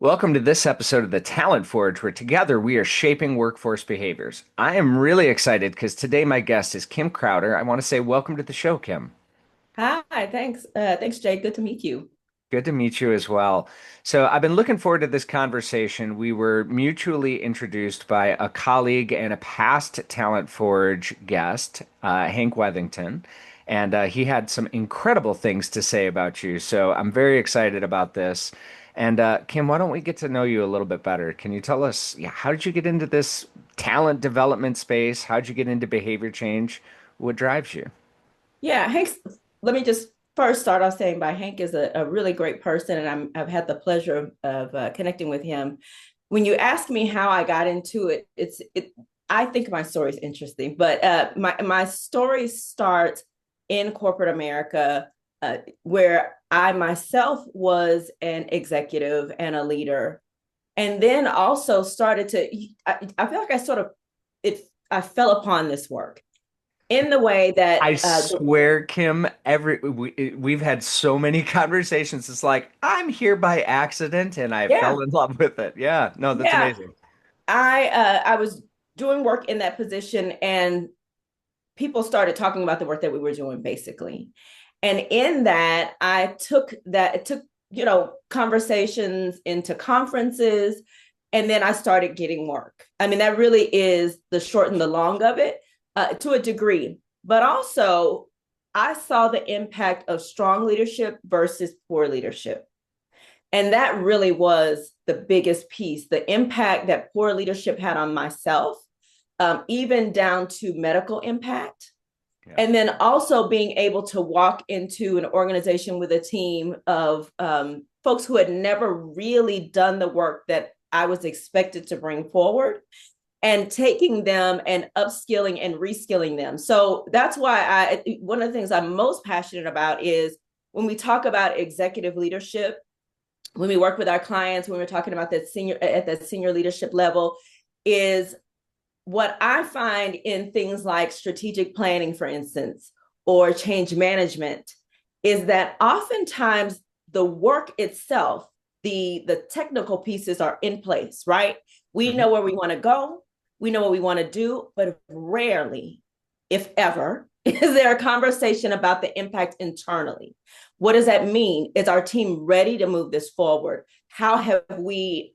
Welcome to this episode of the Talent Forge, where together we are shaping workforce behaviors. I am really excited because today my guest is Kim Crowder. I want to say welcome to the show, Kim. Hi, thanks. Thanks, Jay. Good to meet you. Good to meet you as well. So, I've been looking forward to this conversation. We were mutually introduced by a colleague and a past Talent Forge guest, Hank Wethington, and he had some incredible things to say about you. So, I'm very excited about this. And Kim, why don't we get to know you a little bit better? Can you tell us, yeah, how did you get into this talent development space? How did you get into behavior change? What drives you? Yeah, Hank's. Let me just first start off saying by Hank is a really great person, and I've had the pleasure of connecting with him. When you ask me how I got into it, I think my story is interesting, but my story starts in corporate America, where I myself was an executive and a leader, and then also started to. I feel like I sort of it. I fell upon this work in the way that I swear, Kim, we've had so many conversations. It's like I'm here by accident and I yeah, fell in love with it. Yeah, no, that's yeah, amazing. I was doing work in that position, and people started talking about the work that we were doing basically. And in that, it took, conversations into conferences, and then I started getting work. I mean, that really is the short and the long of it, to a degree. But also, I saw the impact of strong leadership versus poor leadership. And that really was the biggest piece, the impact that poor leadership had on myself, even down to medical impact. Yeah. And then also being able to walk into an organization with a team of folks who had never really done the work that I was expected to bring forward, and taking them and upskilling and reskilling them. So that's why one of the things I'm most passionate about is when we talk about executive leadership, when we work with our clients, when we're talking about that senior leadership level, is what I find in things like strategic planning, for instance, or change management, is that oftentimes the work itself, the technical pieces are in place, right? We Mhm. know where we want to go, we know what we want to do, but rarely, if ever, is there a conversation about the impact internally. What does that mean? Is our team ready to move this forward? How have we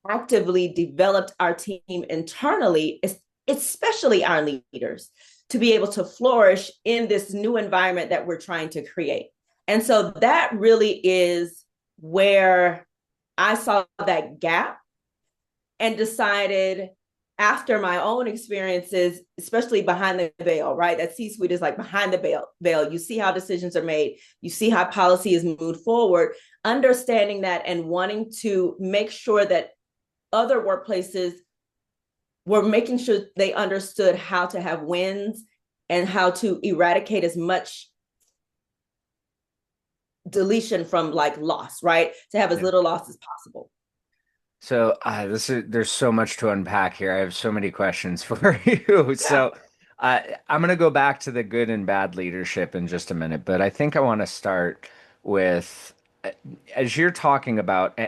actively developed our team internally, especially our leaders, to be able to flourish in this new environment that we're trying to create? And so that really is where I saw that gap and decided, after my own experiences, especially behind the veil, right? That C-suite is like behind the veil. You see how decisions are made, you see how policy is moved forward, understanding that and wanting to make sure that other workplaces were making sure they understood how to have wins and how to eradicate as much deletion from like loss, right? To have as Yeah. little loss as possible. So there's so much to unpack here. I have so many questions for you. Yeah. So I'm going to go back to the good and bad leadership in just a minute, but I think I want to start with as you're talking about,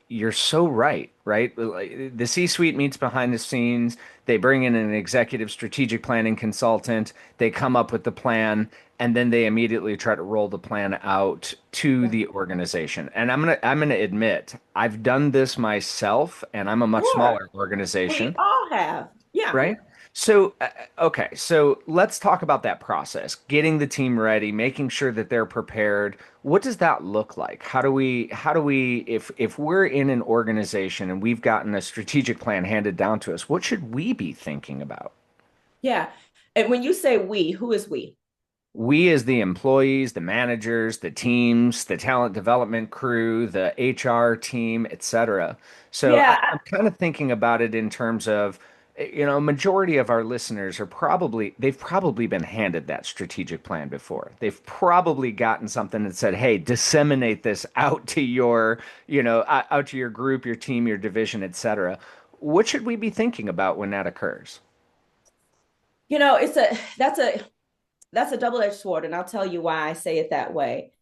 you're so right, right? Like, the C-suite meets behind the scenes. They bring in an executive strategic planning consultant. They come up with the plan, and then they immediately try to roll the plan out to Yeah. the organization. And I'm gonna admit, I've done this myself, and I'm a much Sure. smaller We organization. all have. Yeah. Right? So, okay, so let's talk about that process, getting the team ready, making sure that they're prepared. What does that look like? If we're in an organization and we've gotten a strategic plan handed down to us, what should we be thinking about? Yeah. And when you say we, who is we? We as the employees, the managers, the teams, the talent development crew, the HR team, etc. So Yeah. I'm kind of thinking about it in terms of, majority of our listeners they've probably been handed that strategic plan before. They've probably gotten something that said, hey, disseminate this out to out to your group, your team, your division, etc. What should we be thinking about when that occurs? It's a that's a double-edged sword, and I'll tell you why I say it that way.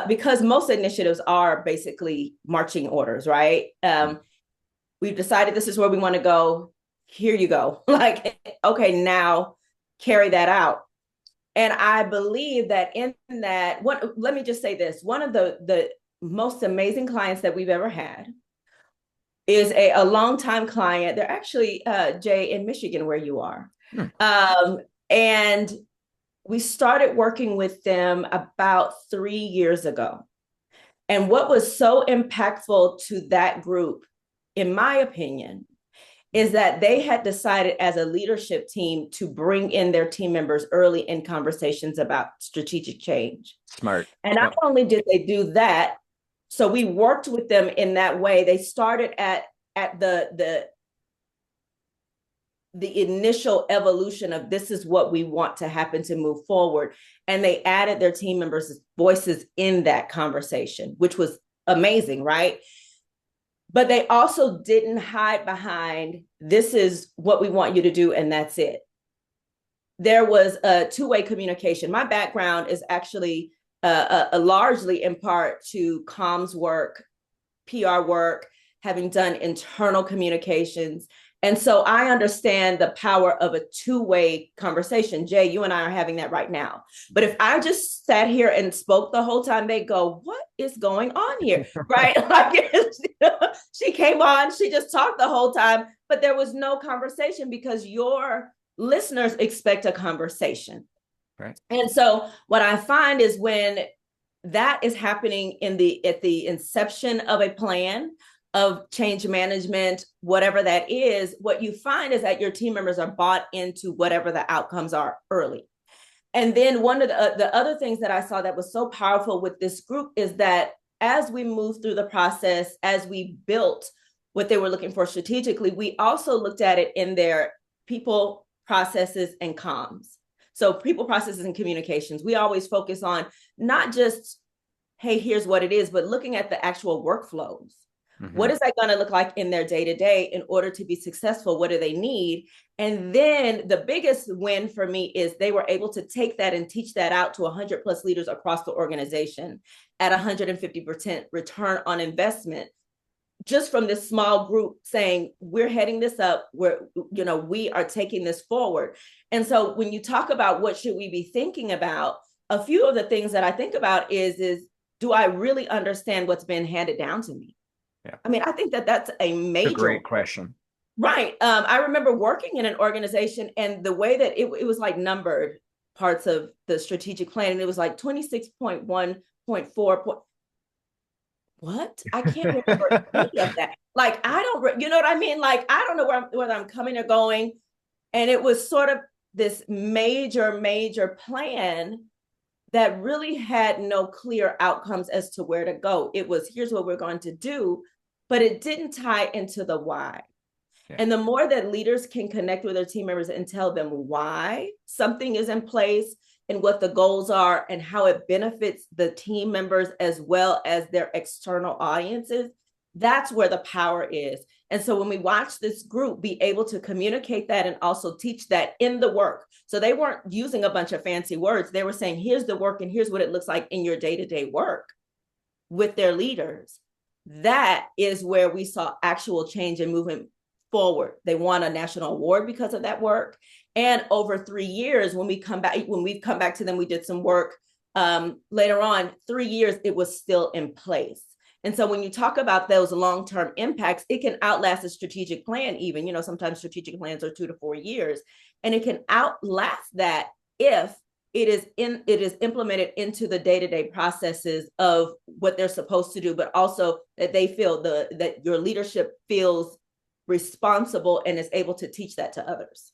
because most initiatives are basically marching orders, right? We've decided this is where we want to go. Here you go. Like, okay, now carry that out. And I believe that in that, what, let me just say this, one of the most amazing clients that we've ever had is a longtime client. They're actually, Jay, in Michigan, where you are. Hmm. Um, and we started working with them about 3 years ago. And what was so impactful to that group, in my opinion, is that they had decided as a leadership team to bring in their team members early in conversations about strategic change. Smart. And not Yep. only did they do that, so we worked with them in that way. They started at the initial evolution of this is what we want to happen to move forward. And they added their team members' voices in that conversation, which was amazing, right? But they also didn't hide behind this is what we want you to do, and that's it. There was a two-way communication. My background is actually largely in part to comms work, PR work, having done internal communications. And so I understand the power of a two-way conversation. Jay, you and I are having that right now. But if I just sat here and spoke the whole time, they go, what is going on here? Right? Like, she came on, she just talked the whole time, but there was no conversation because your listeners expect a conversation. Right. And so what I find is when that is happening at the inception of a plan of change management, whatever that is, what you find is that your team members are bought into whatever the outcomes are early. And then one of the other things that I saw that was so powerful with this group is that as we moved through the process, as we built what they were looking for strategically, we also looked at it in their people, processes, and comms. So people, processes, and communications. We always focus on not just, hey, here's what it is, but looking at the actual workflows. Mm-hmm. What is that going to look like in their day to day in order to be successful? What do they need? And then the biggest win for me is they were able to take that and teach that out to 100 plus leaders across the organization at 150% return on investment, just from this small group saying, we're heading this up, we are taking this forward. And so when you talk about what should we be thinking about, a few of the things that I think about is do I really understand what's been handed down to me? Yeah. I mean, I think that that's a It's a major great question. right. I remember working in an organization and the way that it was like numbered parts of the strategic plan, and it was like 26.1.4. What? I can't remember any of that. Like, I don't, you know what I mean? Like, I don't know whether I'm coming or going. And it was sort of this major plan that really had no clear outcomes as to where to go. It was, here's what we're going to do, but it didn't tie into the why. Yeah. And the more that leaders can connect with their team members and tell them why something is in place and what the goals are and how it benefits the team members as well as their external audiences, that's where the power is. And so when we watch this group be able to communicate that and also teach that in the work, so they weren't using a bunch of fancy words. They were saying, here's the work and here's what it looks like in your day-to-day work with their leaders. That is where we saw actual change and movement forward. They won a national award because of that work. And over 3 years, when we've come back to them, we did some work later on, 3 years, it was still in place. And so when you talk about those long-term impacts, it can outlast a strategic plan even. Sometimes strategic plans are 2 to 4 years, and it can outlast that if it is implemented into the day-to-day processes of what they're supposed to do, but also that they feel that your leadership feels responsible and is able to teach that to others.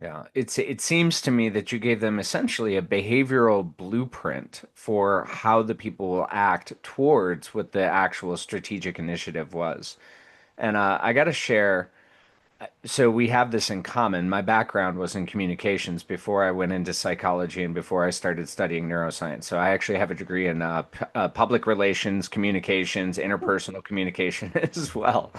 Yeah, it seems to me that you gave them essentially a behavioral blueprint for how the people will act towards what the actual strategic initiative was. And I got to share. So we have this in common. My background was in communications before I went into psychology and before I started studying neuroscience. So I actually have a degree in public relations, communications, interpersonal communication as well.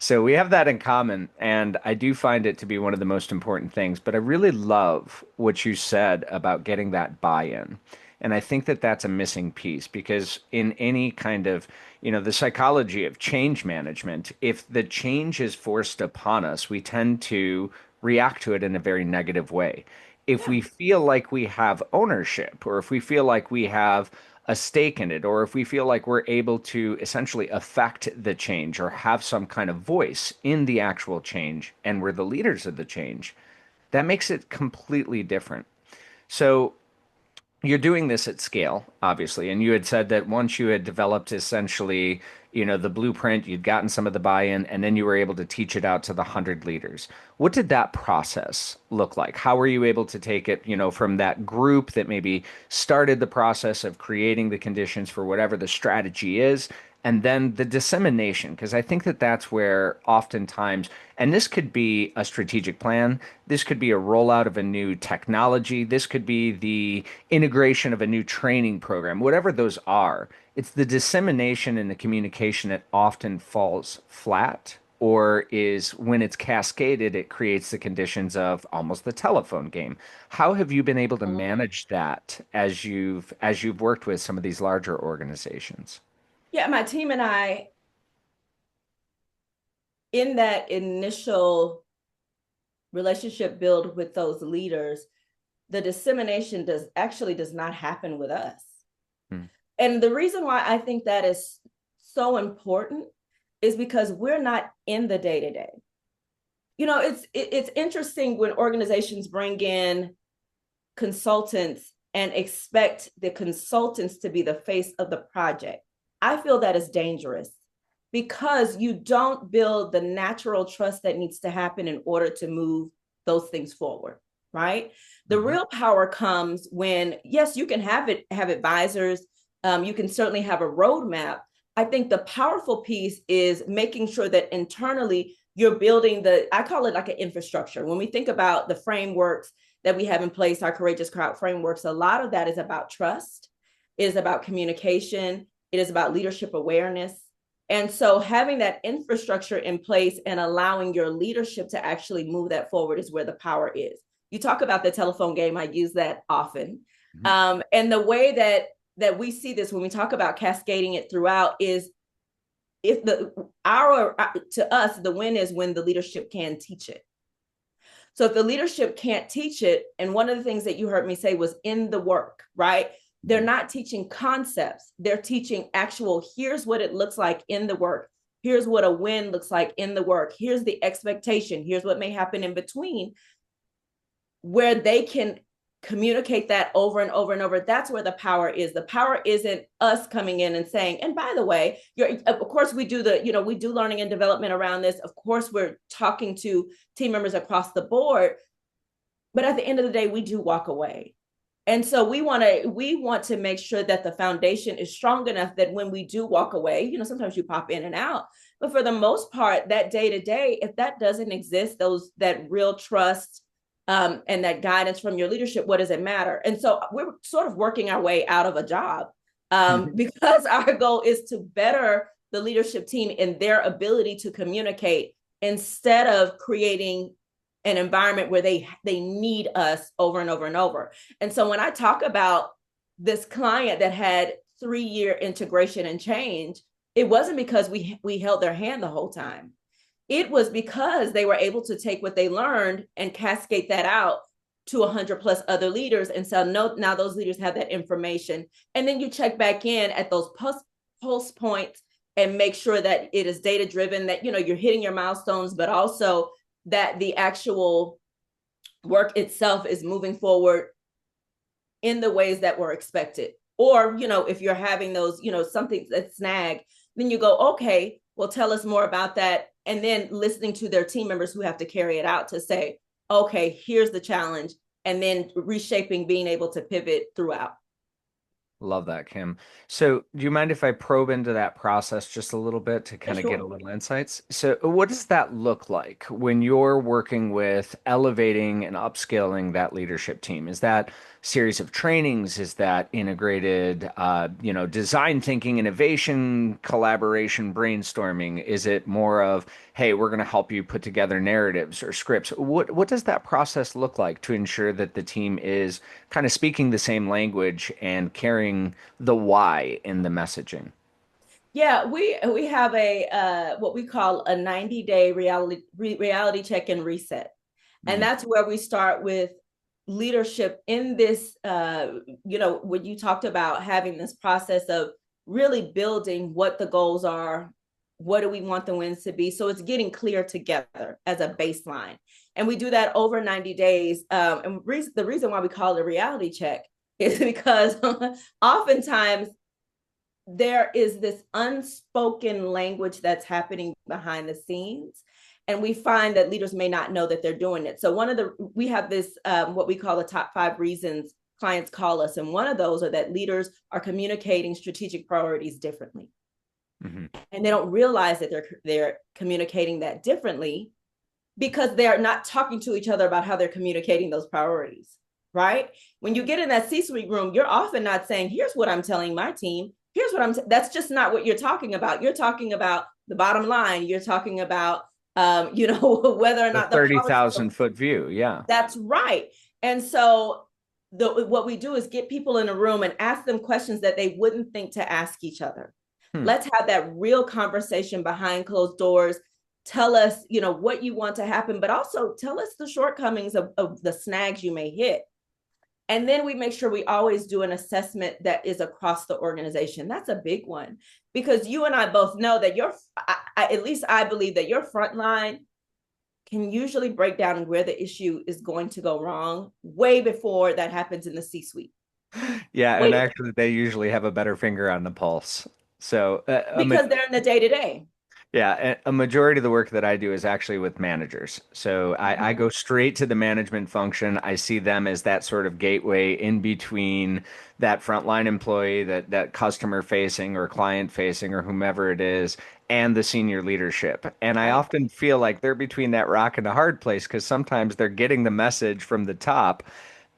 So we have that in common, and I do find it to be one of the most important things. But I really love what you said about getting that buy-in. And I think that that's a missing piece because in any kind of, the psychology of change management, if the change is forced upon us, we tend to react to it in a very negative way. If Yeah. we feel like we have ownership, or if we feel like we have a stake in it, or if we feel like we're able to essentially affect the change or have some kind of voice in the actual change, and we're the leaders of the change, that makes it completely different. So you're doing this at scale, obviously, and you had said that once you had developed essentially, the blueprint, you'd gotten some of the buy-in, and then you were able to teach it out to the 100 leaders. What did that process look like? How were you able to take it, from that group that maybe started the process of creating the conditions for whatever the strategy is, and then the dissemination? Because I think that that's where oftentimes, and this could be a strategic plan, this could be a rollout of a new technology, this could be the integration of a new training program, whatever those are. It's the dissemination and the communication that often falls flat, or is when it's cascaded, it creates the conditions of almost the telephone game. How have you been able to manage that as you've worked with some of these larger organizations? Yeah, my team and I, in that initial relationship build with those leaders, the dissemination does not happen with us. Hmm. And the reason why I think that is so important is because we're not in the day to day. It's interesting when organizations bring in consultants and expect the consultants to be the face of the project. I feel that is dangerous because you don't build the natural trust that needs to happen in order to move those things forward, right? The Mhm. real power comes when, yes, you can have advisors, you can certainly have a roadmap. I think the powerful piece is making sure that internally you're building I call it like an infrastructure. When we think about the frameworks that we have in place, our courageous crowd frameworks, a lot of that is about trust, it is about communication, it is about leadership awareness. And so having that infrastructure in place and allowing your leadership to actually move that forward is where the power is. You talk about the telephone game, I use that often. Mhm. And the way that we see this when we talk about cascading it throughout is, if the our to us, the win is when the leadership can teach it. So if the leadership can't teach it, and one of the things that you heard me say was in the work, right? They're Mhm. not teaching concepts. They're teaching actual, here's what it looks like in the work. Here's what a win looks like in the work. Here's the expectation. Here's what may happen in between, where they can communicate that over and over and over. That's where the power is. The power isn't us coming in and saying, and by the way, of course we do we do learning and development around this. Of course, we're talking to team members across the board, but at the end of the day, we do walk away. And so we want to make sure that the foundation is strong enough that when we do walk away, sometimes you pop in and out, but for the most part, that day to day, if that doesn't exist, that real trust, and that guidance from your leadership, what does it matter? And so we're sort of working our way out of a job, because our goal is to better the leadership team in their ability to communicate instead of creating an environment where they need us over and over and over. And so when I talk about this client that had 3-year integration and change, it wasn't because we held their hand the whole time. It was because they were able to take what they learned and cascade that out to 100 plus other leaders. And so no, now those leaders have that information. And then you check back in at those pulse points and make sure that it is data driven, that you're hitting your milestones, but also that the actual work itself is moving forward in the ways that were expected. Or, if you're having those, something that snag, then you go, okay, well, tell us more about that. And then listening to their team members who have to carry it out to say, okay, here's the challenge. And then reshaping, being able to pivot throughout. Love that, Kim. So, do you mind if I probe into that process just a little bit to Yeah, kind of get a sure. little insights? So, what does that look like when you're working with elevating and upscaling that leadership team? Is that series of trainings? Is that integrated, design thinking, innovation, collaboration, brainstorming? Is it more of, hey, we're going to help you put together narratives or scripts? What does that process look like to ensure that the team is kind of speaking the same language and carrying the why in the messaging? Yeah, we have a what we call a 90-day reality check and reset. And Mm, that's where we start with leadership in this when you talked about having this process of really building what the goals are, what do we want the wins to be, so it's getting clear together as a baseline. And we do that over 90 days. The reason why we call it a reality check is because oftentimes there is this unspoken language that's happening behind the scenes, and we find that leaders may not know that they're doing it. So we have this what we call the top 5 reasons clients call us, and one of those are that leaders are communicating strategic priorities differently, mhm. and they don't realize that they're communicating that differently because they're not talking to each other about how they're communicating those priorities. Right? When you get in that C-suite room, you're often not saying, here's what I'm telling my team, here's what that's just not what you're talking about. You're talking about the bottom line. You're talking about whether or The not the policy. 30,000 foot view. Yeah. That's right. And so what we do is get people in a room and ask them questions that they wouldn't think to ask each other. Hmm. Let's have that real conversation behind closed doors. Tell us, what you want to happen, but also tell us the shortcomings of the snags you may hit. And then we make sure we always do an assessment that is across the organization. That's a big one because you and I both know that at least I believe that your frontline can usually break down where the issue is going to go wrong way before that happens in the C suite. Yeah, and Way actually, they usually have a better finger on the pulse. So, because they're in the day to day. yeah, a majority of the work that I do is actually with managers. So I go straight to the management function. I see them as that sort of gateway in between that frontline employee, that customer facing or client facing or whomever it is, and the senior leadership. And I Right. often feel like they're between that rock and a hard place because sometimes they're getting the message from the top,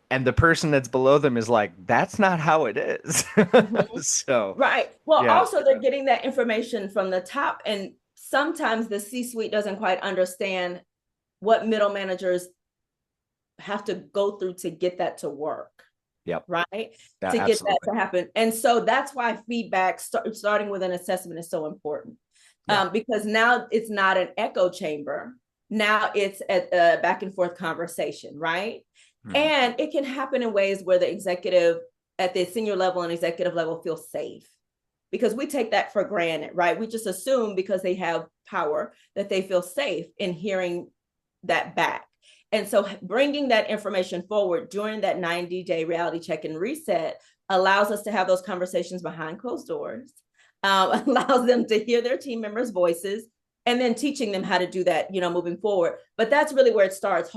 and the person that's below them is like, that's not how it is. Mhm. So, Right. Well, yeah. also they're getting that information from the top, and sometimes the C suite doesn't quite understand what middle managers have to go through to get that to work. Yep. Right? That To get that absolutely. to happen. And so that's why feedback, starting with an assessment, is so important, Yeah. because now it's not an echo chamber. Now it's a back and forth conversation, right? Mhm. And it can happen in ways where the executive at the senior level and executive level feel safe because we take that for granted, right? We just assume because they have power that they feel safe in hearing that back. And so bringing that information forward during that 90-day reality check and reset allows us to have those conversations behind closed doors, allows them to hear their team members' voices, and then teaching them how to do that, moving forward. But that's really where it starts.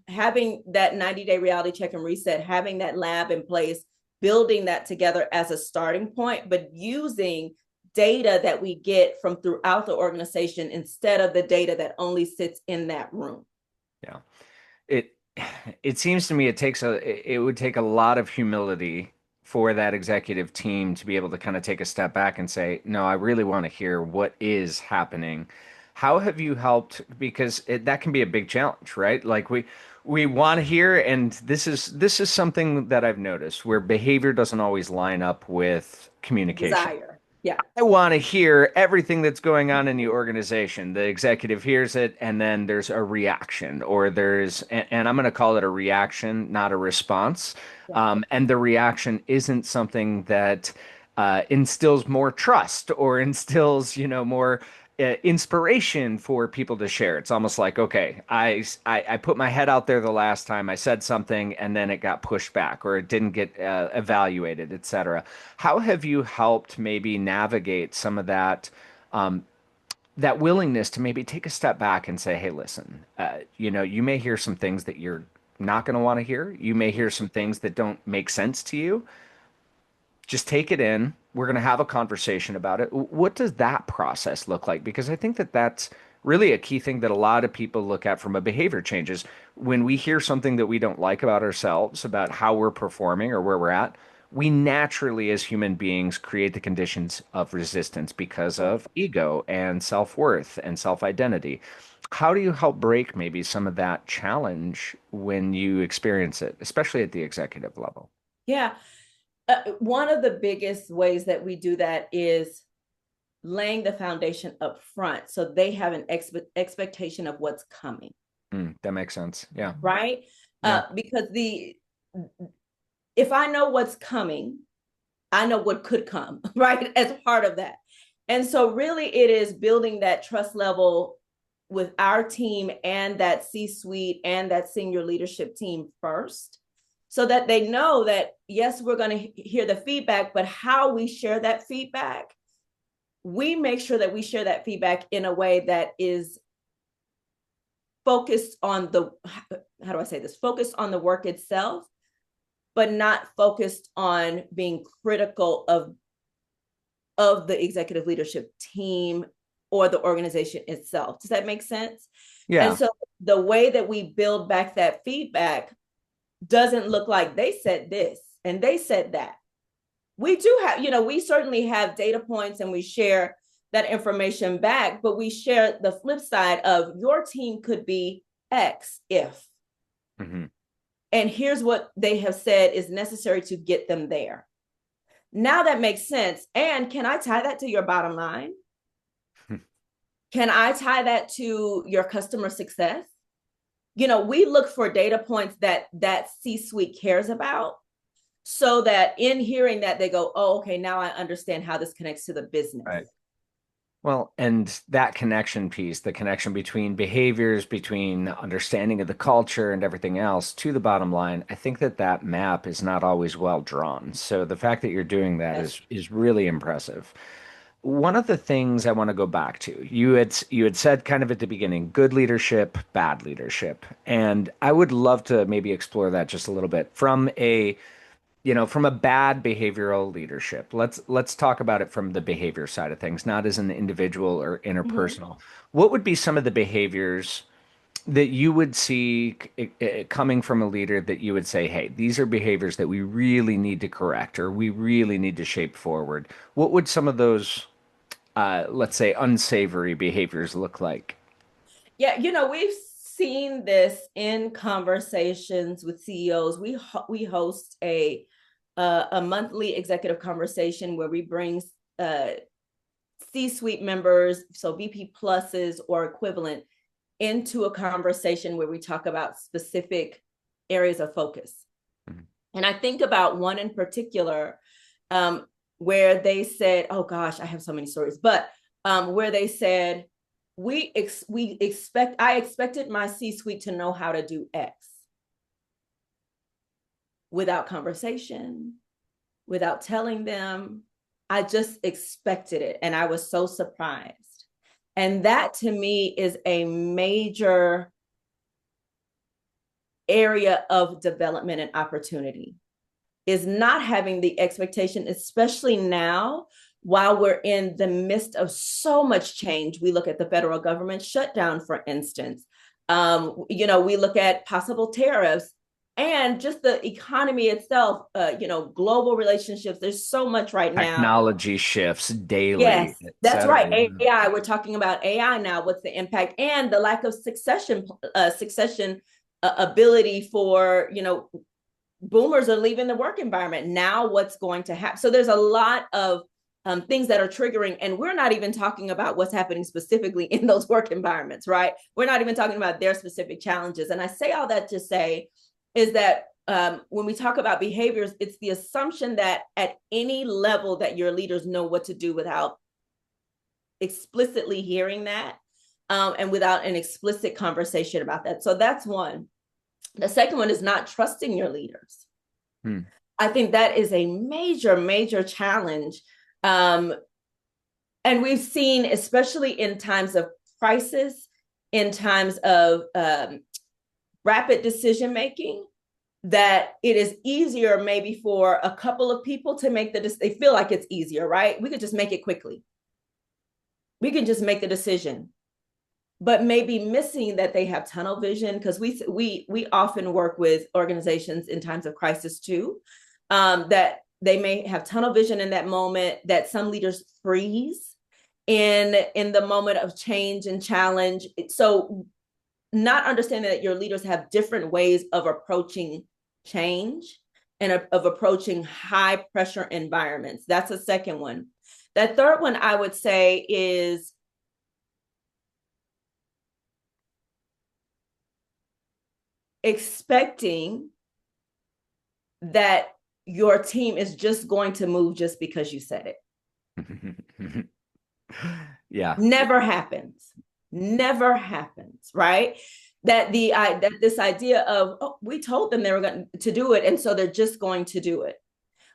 Having that 90-day reality check and reset, having that lab in place, building that together as a starting point, but using data that we get from throughout the organization instead of the data that only sits in that room. Yeah. It it seems to me it would take a lot of humility for that executive team to be able to kind of take a step back and say, no, I really want to hear what is happening. How have you helped? Because that can be a big challenge, right? Like we want to hear, and this is something that I've noticed where behavior doesn't always line up with communication. Desire. Yeah. I want to hear everything that's going on in the organization. The executive hears it, and then there's a reaction, or and I'm going to call it a reaction, not a response. Yeah. And the reaction isn't something that instills more trust or instills, more inspiration for people to share. It's almost like, okay, I put my head out there the last time I said something, and then it got pushed back, or it didn't get evaluated, etc. How have you helped maybe navigate some of that willingness to maybe take a step back and say, hey, listen, you may hear some things that you're not going to want to hear. You may hear some things that don't make sense to you. just take it in. We're going to have a conversation about it. What does that process look like? Because I think that that's really a key thing that a lot of people look at from a behavior change is when we hear something that we don't like about ourselves, about how we're performing or where we're at, we naturally, as human beings, create the conditions of resistance because of ego and self-worth and self-identity. How do you help break maybe some of that challenge when you experience it, especially at the executive level? Yeah. One of the biggest ways that we do that is laying the foundation up front so they have an expectation of what's coming. That makes sense. Yeah. Right. Yeah. Because the if I know what's coming, I know what could come, right, as part of that. And so really it is building that trust level with our team and that C-suite and that senior leadership team first, so that they know that, yes, we're going to hear the feedback, but how we share that feedback, we make sure that we share that feedback in a way that is focused on the, how do I say this, focused on the work itself, but not focused on being critical of the executive leadership team or the organization itself. Does that make sense? And Yeah. so the way that we build back that feedback doesn't look like they said this and they said that. We do have, we certainly have data points and we share that information back, but we share the flip side of your team could be X if. Hmm. And here's what they have said is necessary to get them there. Now that makes sense. And can I tie that to your bottom line? Can I tie that to your customer success? We look for data points that C-suite cares about so that in hearing that they go, oh, okay, now I understand how this connects to the business. Right. Well, and that connection piece, the connection between behaviors, between understanding of the culture and everything else to the bottom line, I think that that map is not always well drawn. So the fact that you're doing that Yes. is really impressive. One of the things I want to go back to, you had said kind of at the beginning, good leadership, bad leadership. And I would love to maybe explore that just a little bit from a bad behavioral leadership. Let's talk about it from the behavior side of things, not as an individual or Mm-hmm. interpersonal. What would be some of the behaviors that you would see coming from a leader that you would say, hey, these are behaviors that we really need to correct or we really need to shape forward? What would some of those, let's say, unsavory behaviors look like? Yeah, we've seen this in conversations with CEOs. We host a monthly executive conversation where we bring uh, C-suite members, so VP pluses or equivalent, into a conversation where we talk about specific areas of focus. Mhm. And I think about one in particular um, where they said, "Oh gosh, I have so many stories," but where they said, I expected my C-suite to know how to do X without conversation, without telling them. I just expected it, and I was so surprised. And that to me is a major area of development and opportunity, is not having the expectation, especially now while we're in the midst of so much change. We look at the federal government shutdown, for instance. We look at possible tariffs and just the economy itself, global relationships. There's so much right now. Technology shifts daily, Yes, et that's cetera. right. Yeah. AI. We're talking about AI now. What's the impact and the lack of succession ability for boomers are leaving the work environment. Now what's going to happen? So there's a lot of things that are triggering, and we're not even talking about what's happening specifically in those work environments, right? We're not even talking about their specific challenges. And I say all that to say is that when we talk about behaviors, it's the assumption that at any level that your leaders know what to do without explicitly hearing that, and without an explicit conversation about that. So that's one. The second one is not trusting your leaders. Hmm. I think that is a major, major challenge. Um, and we've seen, especially in times of crisis, in times of rapid decision making, that it is easier maybe for a couple of people to make they feel like it's easier, right? We could just make it quickly. We can just make the decision, but maybe missing that they have tunnel vision, because we often work with organizations in times of crisis too, that they may have tunnel vision in that moment, that some leaders freeze in the moment of change and challenge. So not understanding that your leaders have different ways of approaching change and of approaching high pressure environments. That's a second one. That third one I would say is expecting that your team is just going to move just because you said it. Yeah. Never happens. Never happens, right? That this idea of, oh, we told them they were going to do it, and so they're just going to do it,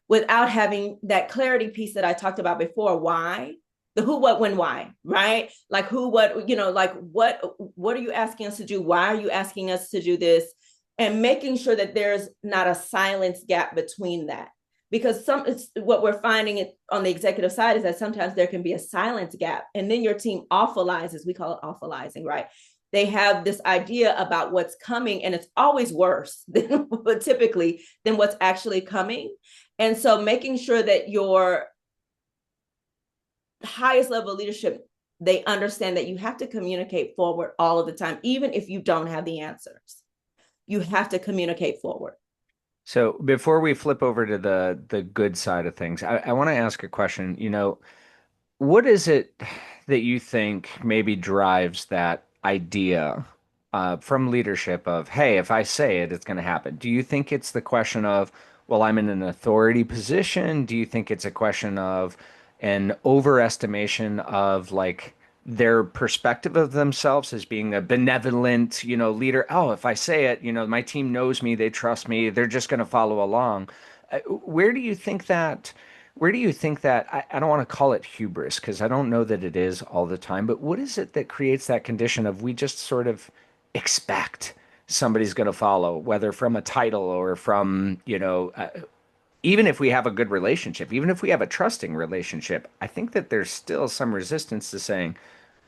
without having that clarity piece that I talked about before. Why? The who, what, when, why, right? Like who, what, like what are you asking us to do? Why are you asking us to do this? And making sure that there's not a silence gap between that. Because it's what we're finding it on the executive side is that sometimes there can be a silence gap, and then your team awfulizes. We call it awfulizing, right? They have this idea about what's coming, and it's always worse than typically than what's actually coming. And so making sure that your highest level of leadership, they understand that you have to communicate forward all of the time, even if you don't have the answers. You have to communicate forward. So before we flip over to the good side of things, I want to ask a question. What is it that you think maybe drives that idea from leadership of, hey, if I say it, it's going to happen? Do you think it's the question of, well, I'm in an authority position? Do you think it's a question of an overestimation of like their perspective of themselves as being a benevolent, leader? Oh, if I say it, my team knows me, they trust me, they're just going to follow along. Where do you think that? Where do you think that, I don't want to call it hubris because I don't know that it is all the time, but what is it that creates that condition of we just sort of expect somebody's going to follow, whether from a title or from, even if we have a good relationship, even if we have a trusting relationship, I think that there's still some resistance to saying,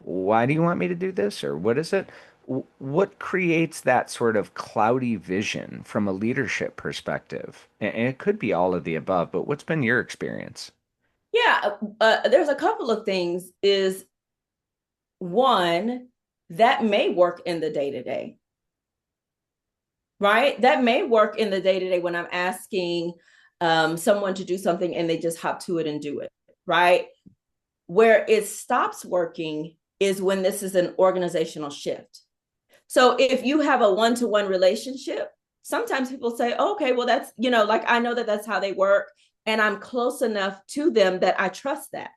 why do you want me to do this? Or what is it? What creates that sort of cloudy vision from a leadership perspective? And it could be all of the above, but what's been your experience? Yeah, there's a couple of things. Is one, that may work in the day to day, right? That may work in the day to day when I'm asking someone to do something and they just hop to it and do it, right? Where it stops working is when this is an organizational shift. So if you have a one-to-one relationship, sometimes people say, oh, okay, well, that's, like I know that that's how they work, and I'm close enough to them that I trust that.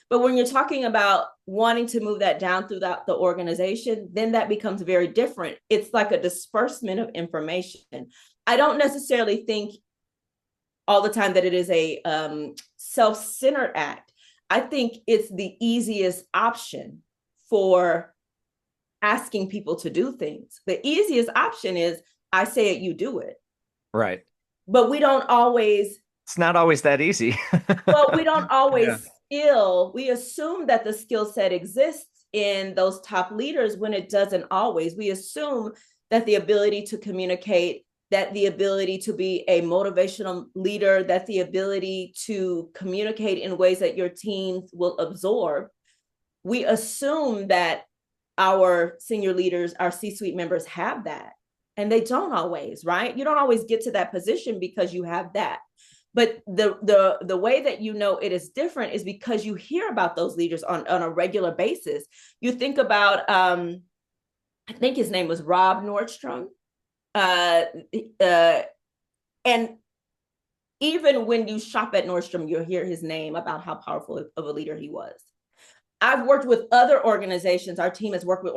But when you're talking about wanting to move that down throughout the organization, then that becomes very different. It's like a disbursement of information. I don't necessarily think all the time that it is a self-centered act. I think it's the easiest option for asking people to do things. The easiest option is I say it, you do it. Right. But we don't always, It's not always that easy. well, we don't Yeah. always we assume that the skill set exists in those top leaders when it doesn't always. We assume that the ability to communicate, that the ability to be a motivational leader, that the ability to communicate in ways that your teams will absorb, we assume that our senior leaders, our C-suite members have that. And they don't always, right? You don't always get to that position because you have that. But the way that it is different is because you hear about those leaders on a regular basis. You think about I think his name was Rob Nordstrom. Uh, uh, and even when you shop at Nordstrom, you'll hear his name about how powerful of a leader he was. I've worked with other organizations. Our team has worked with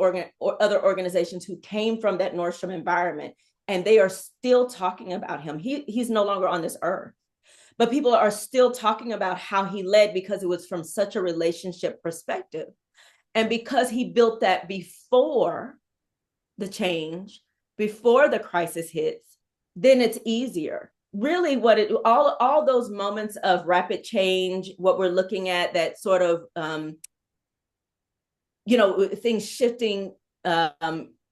other organizations who came from that Nordstrom environment, and they are still talking about him. He's no longer on this earth, but people are still talking about how he led because it was from such a relationship perspective. And because he built that before the change, before the crisis hits, then it's easier. Really, what it all those moments of rapid change, what we're looking at, that sort of things shifting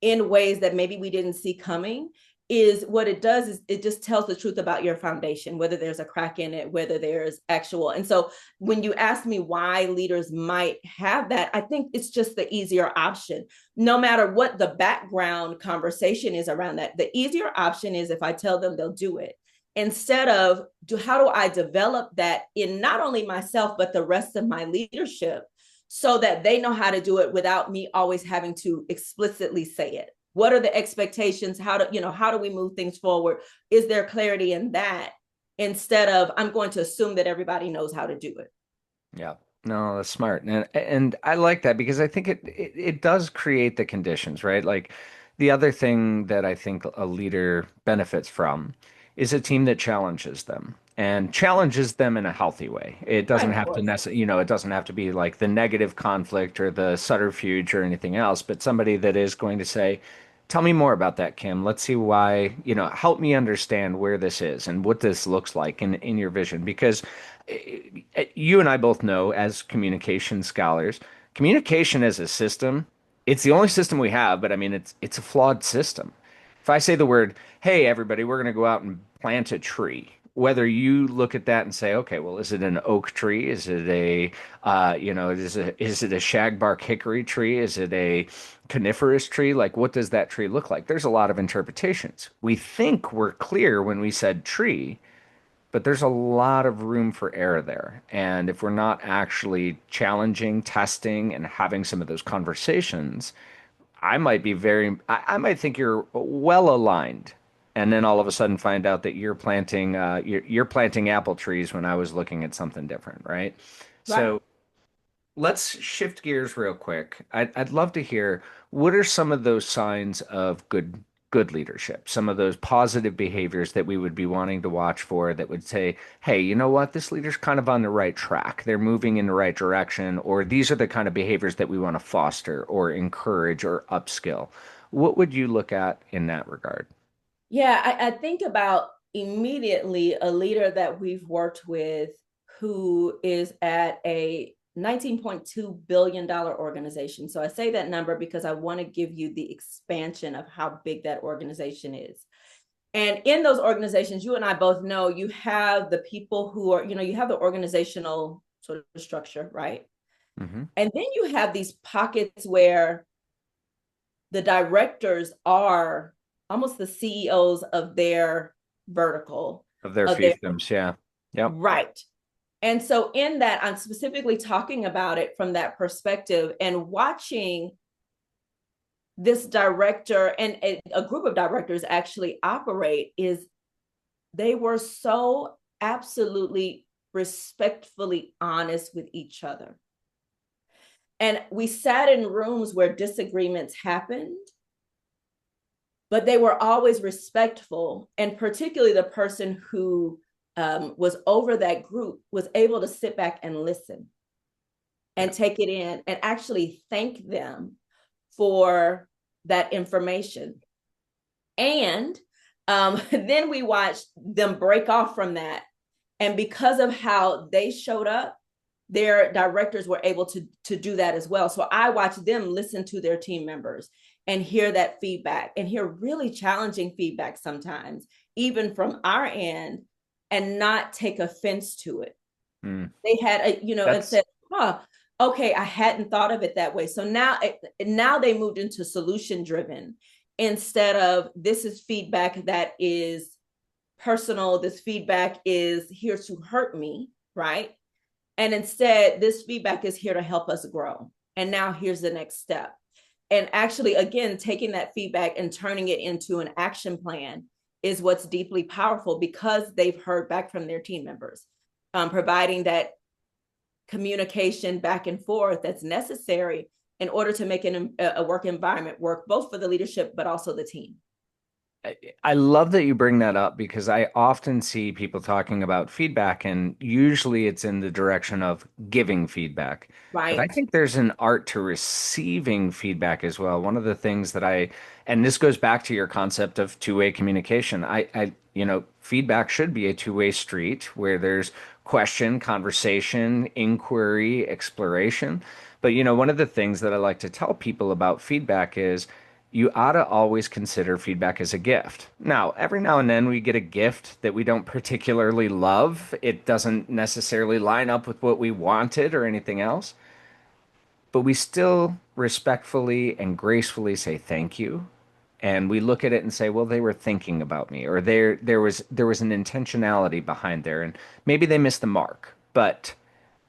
in ways that maybe we didn't see coming, is what it does is it just tells the truth about your foundation, whether there's a crack in it, whether there's actual. And so when you ask me why leaders might have that, I think it's just the easier option. No matter what the background conversation is around that, the easier option is if I tell them, they'll do it. Instead of how do I develop that in not only myself, but the rest of my leadership, so that they know how to do it without me always having to explicitly say it. What are the expectations? How do we move things forward? Is there clarity in that, instead of I'm going to assume that everybody knows how to do it? Yeah. No, that's smart. And I like that because I think it does create the conditions, right? Like the other thing that I think a leader benefits from is a team that challenges them and challenges them in a healthy way. It Right, doesn't of have to course. it doesn't have to be like the negative conflict or the subterfuge or anything else, but somebody that is going to say, tell me more about that, Kim. Let's see why, help me understand where this is and what this looks like in your vision. Because you and I both know as communication scholars, communication as a system, it's the only system we have, but I mean it's a flawed system. If I say the word, "Hey everybody, we're going to go out and plant a tree." Whether you look at that and say, okay, well, is it an oak tree? Is it is it a shagbark hickory tree? Is it a coniferous tree? Like, what does that tree look like? There's a lot of interpretations. We think we're clear when we said tree, but there's a lot of room for error there. And if we're not actually challenging, testing, and having some of those conversations, I might think you're well aligned. And then all of a sudden find out that you're planting apple trees when I was looking at something different, right? Right. So let's shift gears real quick. I'd love to hear what are some of those signs of good leadership, some of those positive behaviors that we would be wanting to watch for that would say, hey, you know what, this leader's kind of on the right track. They're moving in the right direction, or these are the kind of behaviors that we want to foster or encourage or upskill. What would you look at in that regard? Yeah, I think about immediately a leader that we've worked with who is at a $19.2 billion organization. So I say that number because I want to give you the expansion of how big that organization is. And in those organizations, you and I both know you have the people who are, you have the organizational sort of structure, right? Hmm. And then you have these pockets where the directors are almost the CEOs of their vertical, Of their of their fiefdoms, yeah. Yep. right. And so in that, I'm specifically talking about it from that perspective and watching this director and a group of directors actually operate. Is they were so absolutely respectfully honest with each other. And we sat in rooms where disagreements happened, but they were always respectful. And particularly the person who was over that group was able to sit back and listen and Yeah. take it in and actually thank them for that information. And then we watched them break off from that. And because of how they showed up, their directors were able to do that as well. So I watched them listen to their team members and hear that feedback and hear really challenging feedback sometimes, even from our end, and not take offense to it. Mm. They had and That's said, huh, okay, I hadn't thought of it that way. So now they moved into solution driven instead of this is feedback that is personal. This feedback is here to hurt me, right? And instead, this feedback is here to help us grow. And now here's the next step. And actually, again, taking that feedback and turning it into an action plan is what's deeply powerful because they've heard back from their team members, providing that communication back and forth that's necessary in order to make a work environment work both for the leadership, but also the team. I love that you bring that up because I often see people talking about feedback, and usually it's in the direction of giving feedback. But I Right. think there's an art to receiving feedback as well. One of the things that and this goes back to your concept of two-way communication. Feedback should be a two-way street where there's question, conversation, inquiry, exploration. But, one of the things that I like to tell people about feedback is, you ought to always consider feedback as a gift. Now, every now and then we get a gift that we don't particularly love. It doesn't necessarily line up with what we wanted or anything else, but we still respectfully and gracefully say thank you. And we look at it and say, well, they were thinking about me, or there was an intentionality behind there, and maybe they missed the mark, but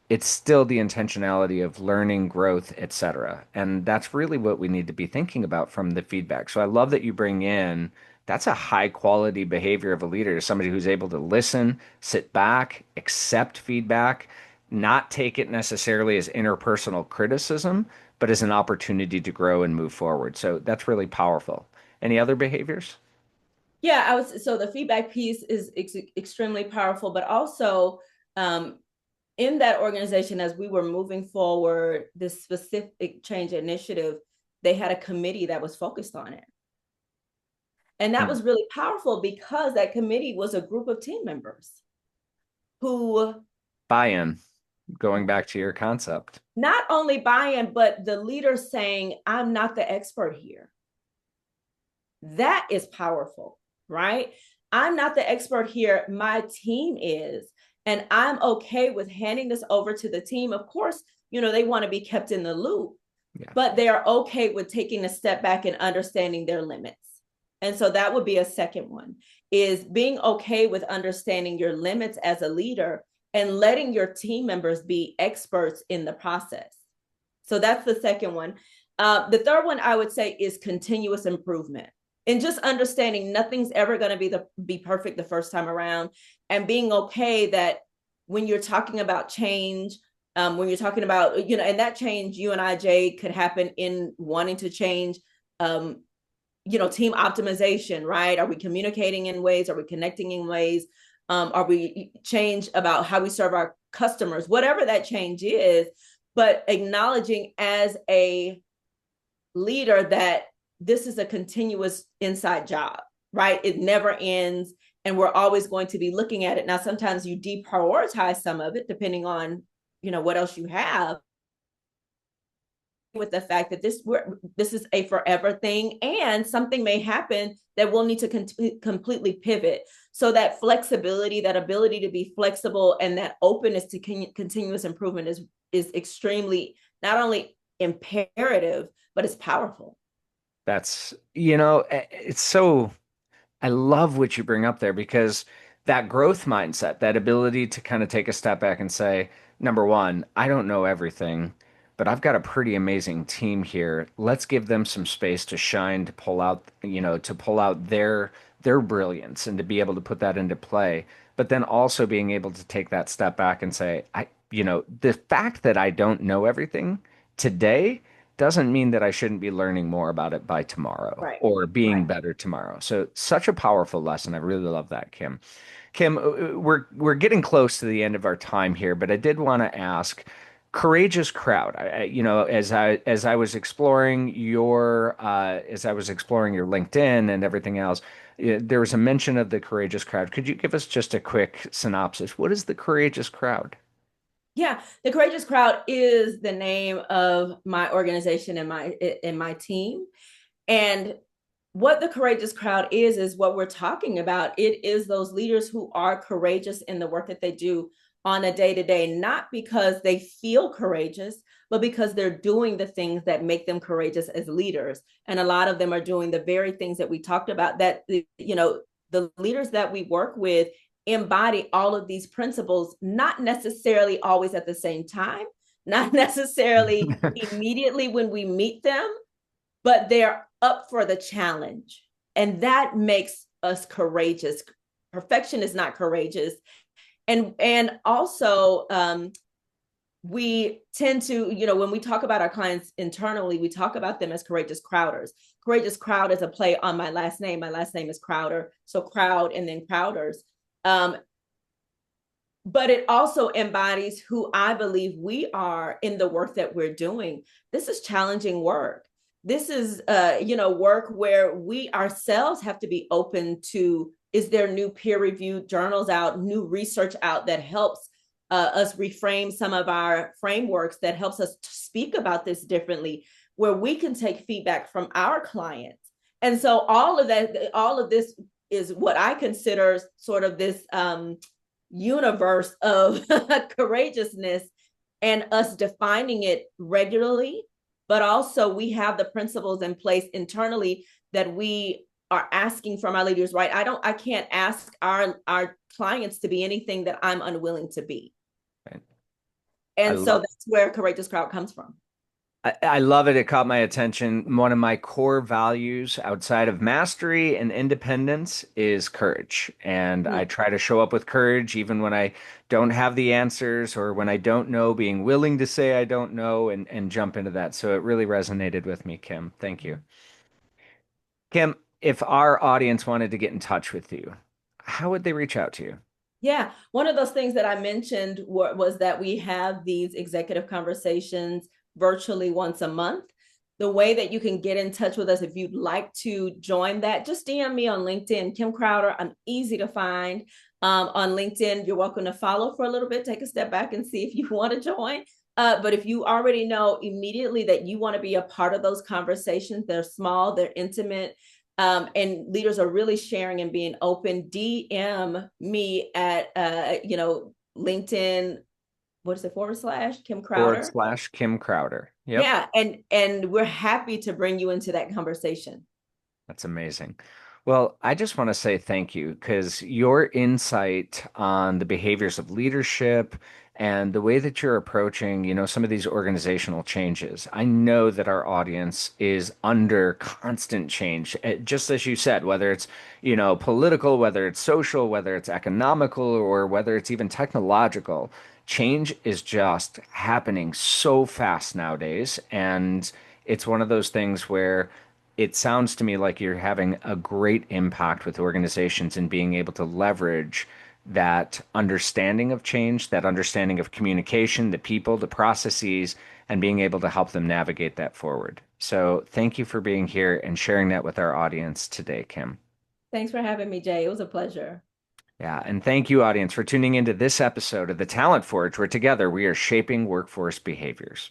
it's still the intentionality of learning, growth, etc. And that's really what we need to be thinking about from the feedback. So I love that you bring in that's a high quality behavior of a leader, somebody who's able to listen, sit back, accept feedback, not take it necessarily as interpersonal criticism, but as an opportunity to grow and move forward. So that's really powerful. Any other behaviors? Yeah, I was so the feedback piece is extremely powerful, but also um, in that organization, as we were moving forward, this specific change initiative, they had a committee that was focused on it. And that Hmm. was really powerful because that committee was a group of team members who Buy-in, going back to your concept. not only buy in, but the leader saying, I'm not the expert here. That is powerful, right? I'm not the expert here. My team is. And I'm okay with handing this over to the team. Of course, they want to be kept in the loop, Yeah. but they are okay with taking a step back and understanding their limits. And so that would be a second one, is being okay with understanding your limits as a leader and letting your team members be experts in the process. So that's the second one. The third one I would say is continuous improvement, and just understanding nothing's ever going to be perfect the first time around, and being okay that when you're talking about change, when you're talking about, and that change, you and I, Jay, could happen in wanting to change, um, team optimization, right? Are we communicating in ways? Are we connecting in ways? Are we change about how we serve our customers? Whatever that change is, but acknowledging as a leader that this is a continuous inside job, right? It never ends. And we're always going to be looking at it. Now, sometimes you deprioritize some of it depending on, what else you have, with the fact that this is a forever thing, and something may happen that we'll need to completely pivot. So that flexibility, that ability to be flexible, and that openness to continuous improvement is extremely not only imperative, but it's powerful. It's so I love what you bring up there because that growth mindset, that ability to kind of take a step back and say, number one, I don't know everything, but I've got a pretty amazing team here. Let's give them some space to shine, to pull out their brilliance and to be able to put that into play. But then also being able to take that step back and say, the fact that I don't know everything today doesn't mean that I shouldn't be learning more about it by tomorrow Right. or being Right. better tomorrow. So such a powerful lesson. I really love that, Kim. Kim, we're getting close to the end of our time here, but I did want to ask, courageous crowd. As I was exploring your LinkedIn and everything else, there was a mention of the courageous crowd. Could you give us just a quick synopsis? What is the courageous crowd? Yeah, the Courageous Crowd is the name of my organization and my team. And what the Courageous Crowd is what we're talking about. It is those leaders who are courageous in the work that they do on a day to day, not because they feel courageous, but because they're doing the things that make them courageous as leaders. And a lot of them are doing the very things that we talked about, that, the leaders that we work with embody all of these principles, not necessarily always at the same time, not necessarily immediately when we meet them, but they're up for the challenge. And that makes us courageous. Perfection is not courageous. And also, we tend to, when we talk about our clients internally, we talk about them as courageous crowders. Courageous crowd is a play on my last name. My last name is Crowder. So crowd and then crowders. Um, but it also embodies who I believe we are in the work that we're doing. This is challenging work. This is, work where we ourselves have to be open to, is there new peer-reviewed journals out, new research out that helps us reframe some of our frameworks, that helps us speak about this differently, where we can take feedback from our clients. And so all of this is what I consider sort of this universe of courageousness, and us defining it regularly. But also, we have the principles in place internally that we are asking from our leaders, right? I can't ask our clients to be anything that I'm unwilling to be. Right. I And so love that's where courageous crowd comes from. I love it. It caught my attention. One of my core values outside of mastery and independence is courage. And I Mm. try to show up with courage even when I don't have the answers or when I don't know, being willing to say I don't know and jump into that. So it really resonated with me, Kim. Thank you. Kim, if our audience wanted to get in touch with you, how would they reach out to you? Yeah, one of those things that I mentioned was that we have these executive conversations virtually once a month. The way that you can get in touch with us, if you'd like to join that, just DM me on LinkedIn, Kim Crowder. I'm easy to find on LinkedIn. You're welcome to follow for a little bit, take a step back and see if you want to join. But if you already know immediately that you want to be a part of those conversations, they're small, they're intimate, and leaders are really sharing and being open. DM me at LinkedIn. What is it, / Kim Forward Crowder? slash Kim Crowder. Yep. Yeah, and we're happy to bring you into that conversation. That's amazing. Well, I just want to say thank you because your insight on the behaviors of leadership and the way that you're approaching, some of these organizational changes. I know that our audience is under constant change, just as you said, whether it's, political, whether it's social, whether it's economical, or whether it's even technological. Change is just happening so fast nowadays. And it's one of those things where it sounds to me like you're having a great impact with organizations and being able to leverage that understanding of change, that understanding of communication, the people, the processes, and being able to help them navigate that forward. So thank you for being here and sharing that with our audience today, Kim. Thanks for having me, Jay. It was a pleasure. Yeah, and thank you, audience, for tuning into this episode of The Talent Forge, where together we are shaping workforce behaviors.